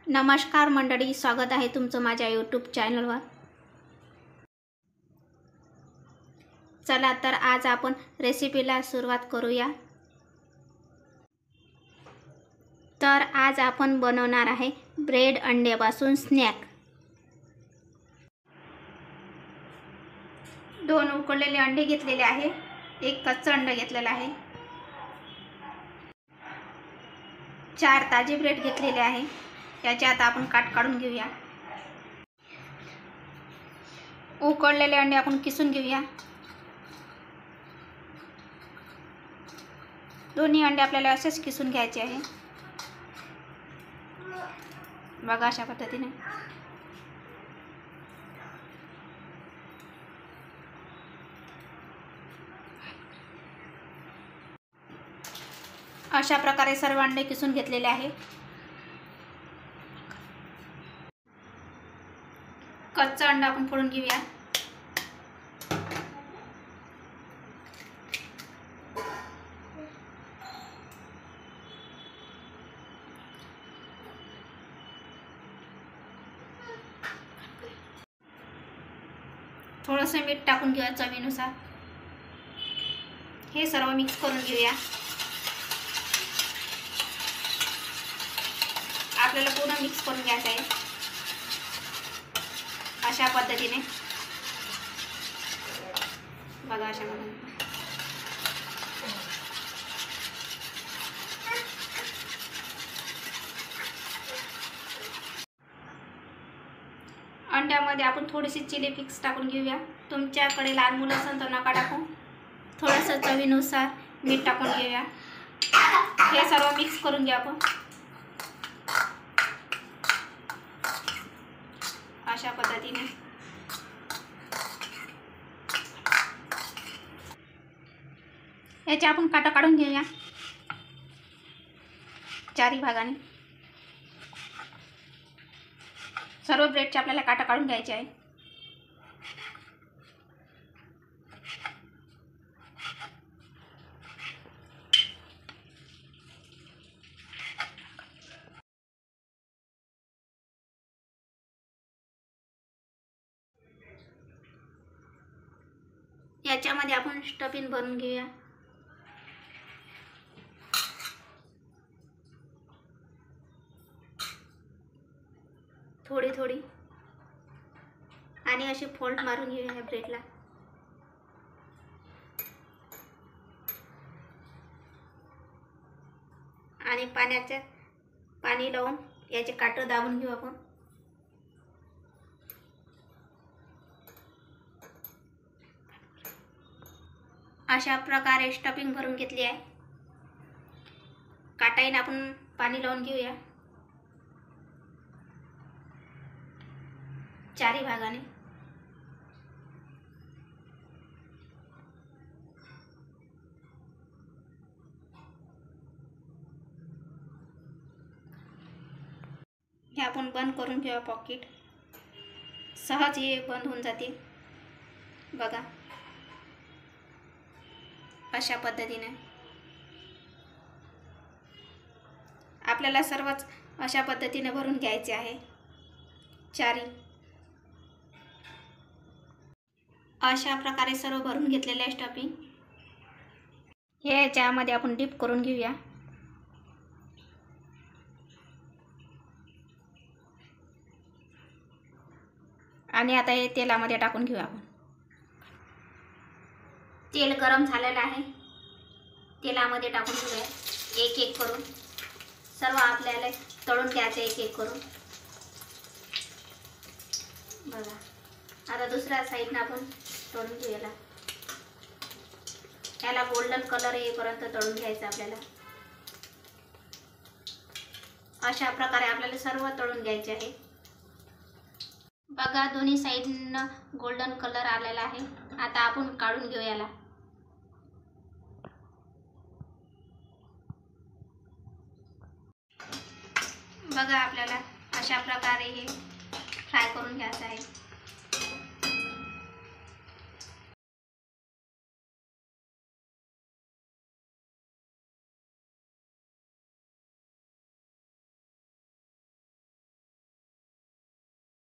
नमस्कार मंडळी, स्वागत आहे तुमचं माझ्या यूट्यूब चॅनलवर। चला तर आज आपण रेसिपीला सुरुवात करूया। तर आज आपण बनवणार आहे ब्रेड अंड्यापासून स्नॅक। 2 उकडलेले अंडे घेतलेले आहे, 1 कच्चा अंडा घेतलेला आहे, 4 ताजे ब्रेड घेतलेले आहे। याचे आता आपण काट काढून घेऊया। उकडलेले अंडे आपण किसून घेऊया। दोन्ही अंडे आपल्याला असेच किसून घ्यायचे आहे। बघा अशा पद्धतीने। अशा प्रकारे सर्व अंडे किसून घेतलेले आहे। कच्चा अंडा आपण फोडून घेऊया। थोडंसं मीठ टाकून घेऊया चवीनुसार। हे सर्व मिक्स करून घेऊया। आपल्याला पूर्ण मिक्स करून घ्यायचं आहे अशा पद्धतीने। बघा अशा पद्धतीने। अंड्यामध्ये आपण थोडीशी चिली फ्लेक्स टाकून घेऊया। तुमच्याकडे लहान मुलं असेल तर नका टाकू। थोडंसं चवीनुसार मीठ टाकून घेऊया। हे सर्व मिक्स करून घ्या आपण अशा पद्धतीने। याचे आपण काटा काढून घेऊया चारी भागाने। सर्व ब्रेडचे आपल्याला काटा काढून घ्यायचे आहे। याच्यामध्ये आपण स्टफिंग भरून घेऊया। थोडी थोडी आणि असे फोल्ड मारून घेऊया या ब्रेडला। आणि पाणी लावून याचे काटे दाबून घेऊ आपण। अशा प्रकारे स्टफिंग भरून घेतली आहे। काटाईने आपण पाणी लावून घेऊया चारी भागाने। हे आपण बंद करून घेऊया पॉकेट। सहज हे बंद होऊन जाते। बघा अशा पद्धतीने आपल्याला सर्वच अशा पद्धतीने भरून घ्यायचे आहे चारी। अशा प्रकारे सर्व भरून घेतलेले आहे स्टफिंग। हे याच्यामध्ये आपण डीप करून घेऊया। आणि आता हे तेलामध्ये टाकून घेऊया आपण। तेल गरम झालेलं आहे, तेलामध्ये टाकून घेऊया एक एक करून। सर्व आपल्याला तळून घ्यायचे एक एक करून। बघा आता दुसऱ्या साईडने आपण तळून घेऊया। याला गोल्डन कलर येईपर्यंत तळून घ्यायचं आपल्याला। अशा प्रकारे आपल्याला सर्व तळून घ्यायचे आहे। बघा दोन्ही साईडनं गोल्डन कलर आलेला आहे। आता आपण काढून घेऊ याला। बघा आपल्याला अशा प्रकारे हे फ्राय करून घ्यायचं आहे।